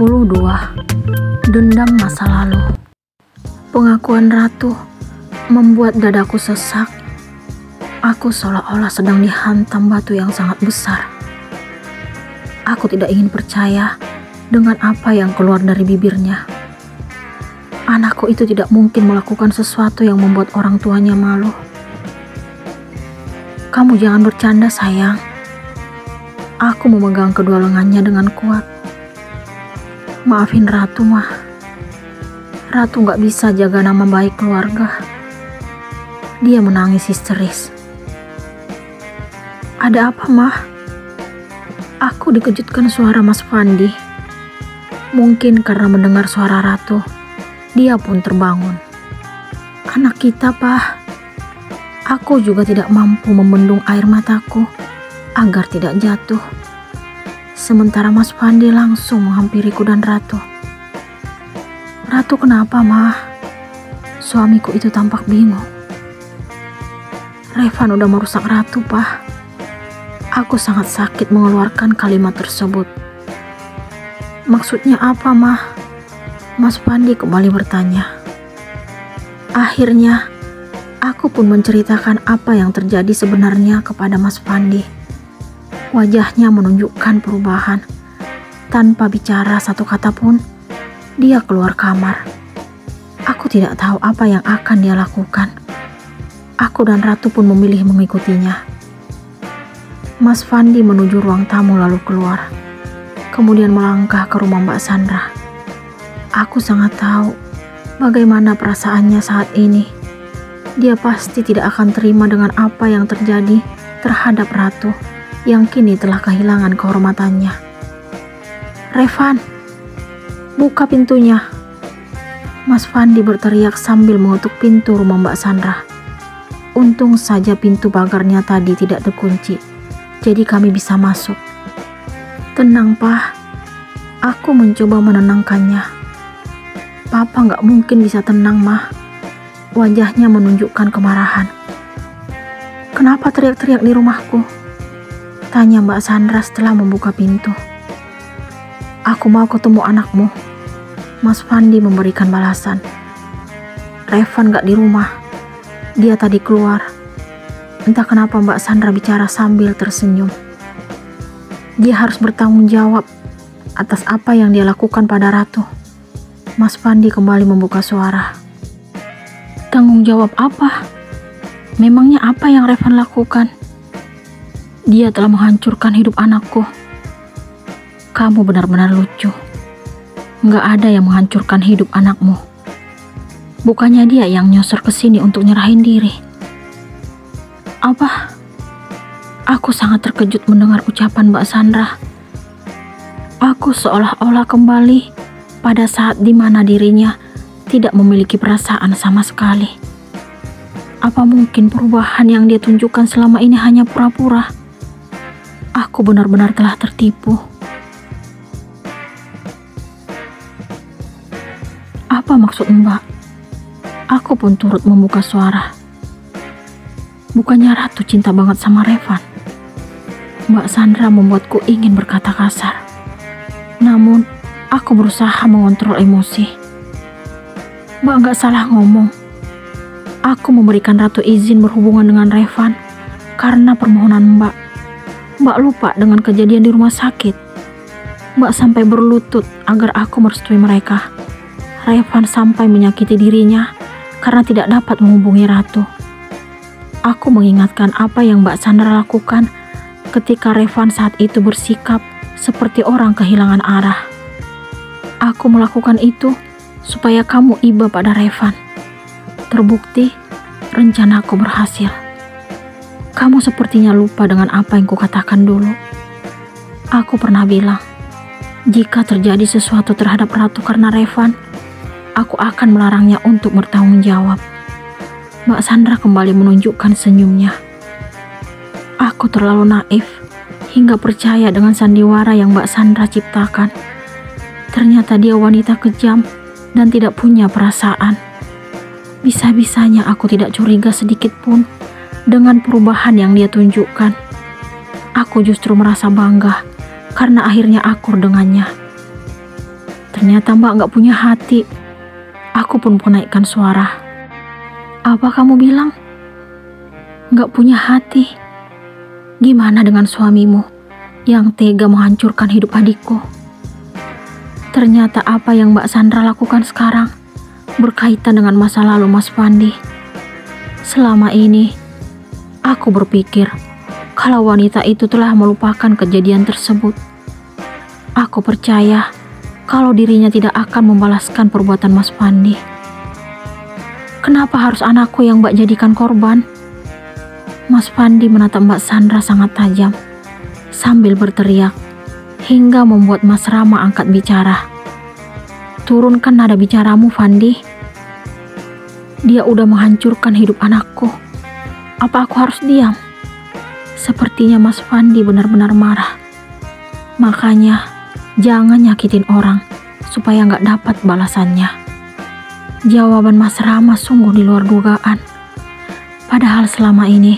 42. Dendam masa lalu. Pengakuan Ratu membuat dadaku sesak. Aku seolah-olah sedang dihantam batu yang sangat besar. Aku tidak ingin percaya dengan apa yang keluar dari bibirnya. Anakku itu tidak mungkin melakukan sesuatu yang membuat orang tuanya malu. Kamu jangan bercanda, sayang. Aku memegang kedua lengannya dengan kuat. Maafin Ratu, Mah. Ratu gak bisa jaga nama baik keluarga. Dia menangis histeris. Ada apa, Mah? Aku dikejutkan suara Mas Fandi. Mungkin karena mendengar suara Ratu, dia pun terbangun. Anak kita, Pak. Aku juga tidak mampu membendung air mataku agar tidak jatuh. Sementara Mas Fandi langsung menghampiriku dan Ratu. Ratu, kenapa, Mah? Suamiku itu tampak bingung. Revan udah merusak Ratu, Pak. Aku sangat sakit mengeluarkan kalimat tersebut. Maksudnya apa, Mah? Mas Fandi kembali bertanya. Akhirnya, aku pun menceritakan apa yang terjadi sebenarnya kepada Mas Fandi. Wajahnya menunjukkan perubahan. Tanpa bicara satu kata pun, dia keluar kamar. Aku tidak tahu apa yang akan dia lakukan. Aku dan Ratu pun memilih mengikutinya. Mas Fandi menuju ruang tamu lalu keluar. Kemudian melangkah ke rumah Mbak Sandra. Aku sangat tahu bagaimana perasaannya saat ini. Dia pasti tidak akan terima dengan apa yang terjadi terhadap Ratu yang kini telah kehilangan kehormatannya. Revan, buka pintunya. Mas Fandi berteriak sambil mengetuk pintu rumah Mbak Sandra. Untung saja pintu pagarnya tadi tidak terkunci, jadi kami bisa masuk. Tenang, Pak. Aku mencoba menenangkannya. Papa gak mungkin bisa tenang, Mah. Wajahnya menunjukkan kemarahan. Kenapa teriak-teriak di rumahku? Tanya Mbak Sandra setelah membuka pintu. Aku mau ketemu anakmu. Mas Fandi memberikan balasan. Revan gak di rumah. Dia tadi keluar. Entah kenapa Mbak Sandra bicara sambil tersenyum. Dia harus bertanggung jawab atas apa yang dia lakukan pada Ratu. Mas Fandi kembali membuka suara. Tanggung jawab apa? Memangnya apa yang Revan lakukan? Dia telah menghancurkan hidup anakku. Kamu benar-benar lucu. Nggak ada yang menghancurkan hidup anakmu. Bukannya dia yang nyosor ke sini untuk nyerahin diri. Apa? Aku sangat terkejut mendengar ucapan Mbak Sandra. Aku seolah-olah kembali pada saat dimana dirinya tidak memiliki perasaan sama sekali. Apa mungkin perubahan yang dia tunjukkan selama ini hanya pura-pura? Aku benar-benar telah tertipu. Apa maksud Mbak? Aku pun turut membuka suara. Bukannya Ratu cinta banget sama Revan? Mbak Sandra membuatku ingin berkata kasar. Namun, aku berusaha mengontrol emosi. Mbak gak salah ngomong. Aku memberikan Ratu izin berhubungan dengan Revan karena permohonan Mbak. Mbak lupa dengan kejadian di rumah sakit. Mbak sampai berlutut agar aku merestui mereka. Revan sampai menyakiti dirinya karena tidak dapat menghubungi Ratu. Aku mengingatkan apa yang Mbak Sandra lakukan ketika Revan saat itu bersikap seperti orang kehilangan arah. Aku melakukan itu supaya kamu iba pada Revan. Terbukti, rencanaku berhasil. Kamu sepertinya lupa dengan apa yang kukatakan dulu. Aku pernah bilang, jika terjadi sesuatu terhadap Ratu karena Revan, aku akan melarangnya untuk bertanggung jawab. Mbak Sandra kembali menunjukkan senyumnya. Aku terlalu naif hingga percaya dengan sandiwara yang Mbak Sandra ciptakan. Ternyata dia wanita kejam dan tidak punya perasaan. Bisa-bisanya aku tidak curiga sedikit pun dengan perubahan yang dia tunjukkan. Aku justru merasa bangga karena akhirnya akur dengannya. Ternyata Mbak nggak punya hati. Aku pun menaikkan suara. Apa kamu bilang? Nggak punya hati? Gimana dengan suamimu yang tega menghancurkan hidup adikku? Ternyata apa yang Mbak Sandra lakukan sekarang berkaitan dengan masa lalu Mas Pandi. Selama ini, aku berpikir kalau wanita itu telah melupakan kejadian tersebut. Aku percaya kalau dirinya tidak akan membalaskan perbuatan Mas Pandi. Kenapa harus anakku yang Mbak jadikan korban? Mas Pandi menatap Mbak Sandra sangat tajam sambil berteriak hingga membuat Mas Rama angkat bicara. Turunkan nada bicaramu, Pandi. Dia udah menghancurkan hidup anakku. Apa aku harus diam? Sepertinya Mas Pandi benar-benar marah. Makanya jangan nyakitin orang supaya nggak dapat balasannya. Jawaban Mas Rama sungguh di luar dugaan. Padahal selama ini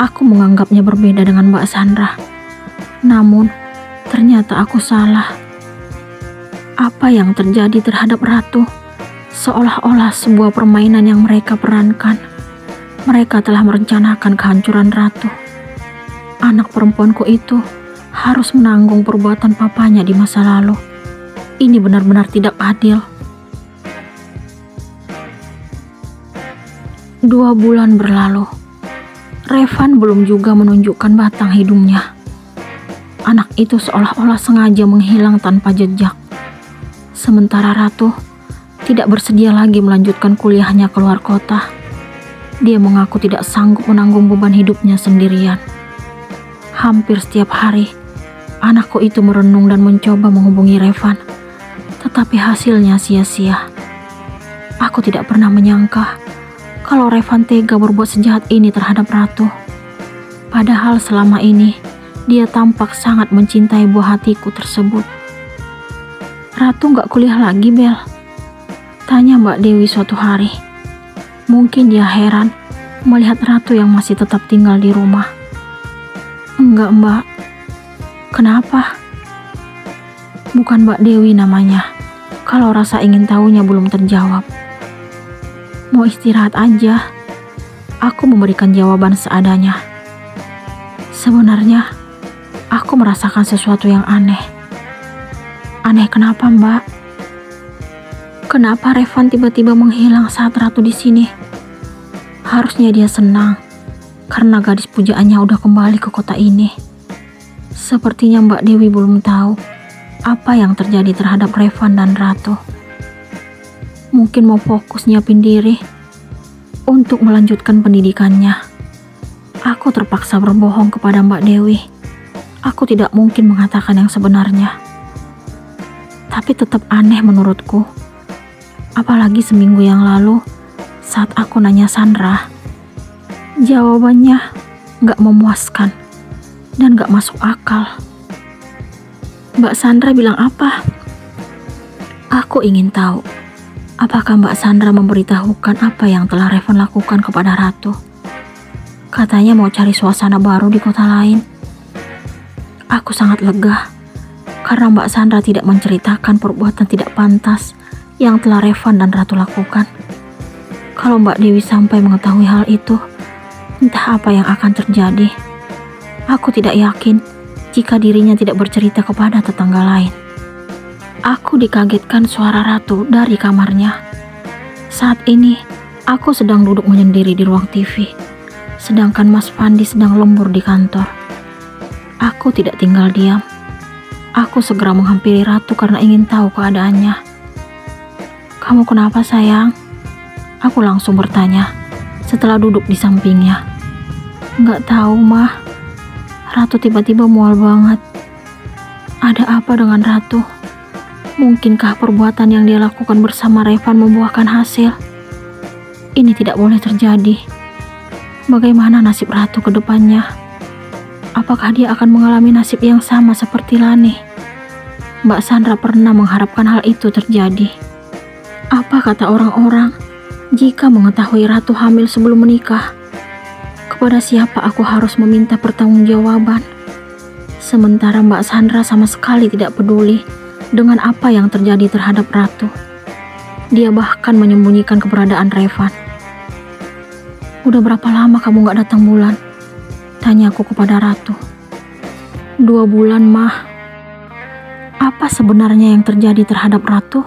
aku menganggapnya berbeda dengan Mbak Sandra. Namun ternyata aku salah. Apa yang terjadi terhadap Ratu seolah-olah sebuah permainan yang mereka perankan. Mereka telah merencanakan kehancuran Ratu. Anak perempuanku itu harus menanggung perbuatan papanya di masa lalu. Ini benar-benar tidak adil. 2 bulan berlalu. Revan belum juga menunjukkan batang hidungnya. Anak itu seolah-olah sengaja menghilang tanpa jejak. Sementara Ratu tidak bersedia lagi melanjutkan kuliahnya ke luar kota. Dia mengaku tidak sanggup menanggung beban hidupnya sendirian. Hampir setiap hari, anakku itu merenung dan mencoba menghubungi Revan. Tetapi hasilnya sia-sia. Aku tidak pernah menyangka kalau Revan tega berbuat sejahat ini terhadap Ratu. Padahal selama ini, dia tampak sangat mencintai buah hatiku tersebut. Ratu nggak kuliah lagi, Bel? Tanya Mbak Dewi suatu hari. Mungkin dia heran melihat Ratu yang masih tetap tinggal di rumah. Enggak, Mbak. Kenapa? Bukan Mbak Dewi namanya. Kalau rasa ingin tahunya belum terjawab. Mau istirahat aja. Aku memberikan jawaban seadanya. Sebenarnya, aku merasakan sesuatu yang aneh. Aneh kenapa, Mbak? Kenapa Revan tiba-tiba menghilang saat Ratu di sini? Harusnya dia senang karena gadis pujaannya udah kembali ke kota ini. Sepertinya Mbak Dewi belum tahu apa yang terjadi terhadap Revan dan Ratu. Mungkin mau fokus nyiapin diri untuk melanjutkan pendidikannya. Aku terpaksa berbohong kepada Mbak Dewi. Aku tidak mungkin mengatakan yang sebenarnya. Tapi tetap aneh menurutku. Apalagi seminggu yang lalu saat aku nanya Sandra, jawabannya gak memuaskan dan gak masuk akal. Mbak Sandra bilang apa? Aku ingin tahu, apakah Mbak Sandra memberitahukan apa yang telah Revan lakukan kepada Ratu? Katanya mau cari suasana baru di kota lain. Aku sangat lega karena Mbak Sandra tidak menceritakan perbuatan tidak pantas yang telah Revan dan Ratu lakukan. Kalau Mbak Dewi sampai mengetahui hal itu, entah apa yang akan terjadi. Aku tidak yakin jika dirinya tidak bercerita kepada tetangga lain. Aku dikagetkan suara Ratu dari kamarnya. Saat ini, aku sedang duduk menyendiri di ruang TV, sedangkan Mas Pandi sedang lembur di kantor. Aku tidak tinggal diam. Aku segera menghampiri Ratu karena ingin tahu keadaannya. Kamu kenapa, sayang? Aku langsung bertanya setelah duduk di sampingnya. Nggak tahu, Mah. Ratu tiba-tiba mual banget. Ada apa dengan Ratu? Mungkinkah perbuatan yang dia lakukan bersama Revan membuahkan hasil? Ini tidak boleh terjadi. Bagaimana nasib Ratu ke depannya? Apakah dia akan mengalami nasib yang sama seperti Lani? Mbak Sandra pernah mengharapkan hal itu terjadi. Apa kata orang-orang jika mengetahui Ratu hamil sebelum menikah? Kepada siapa aku harus meminta pertanggungjawaban? Sementara Mbak Sandra sama sekali tidak peduli dengan apa yang terjadi terhadap Ratu. Dia bahkan menyembunyikan keberadaan Revan. "Udah berapa lama kamu gak datang, Bulan?" tanyaku kepada Ratu. 2 bulan, Mah." Apa sebenarnya yang terjadi terhadap Ratu?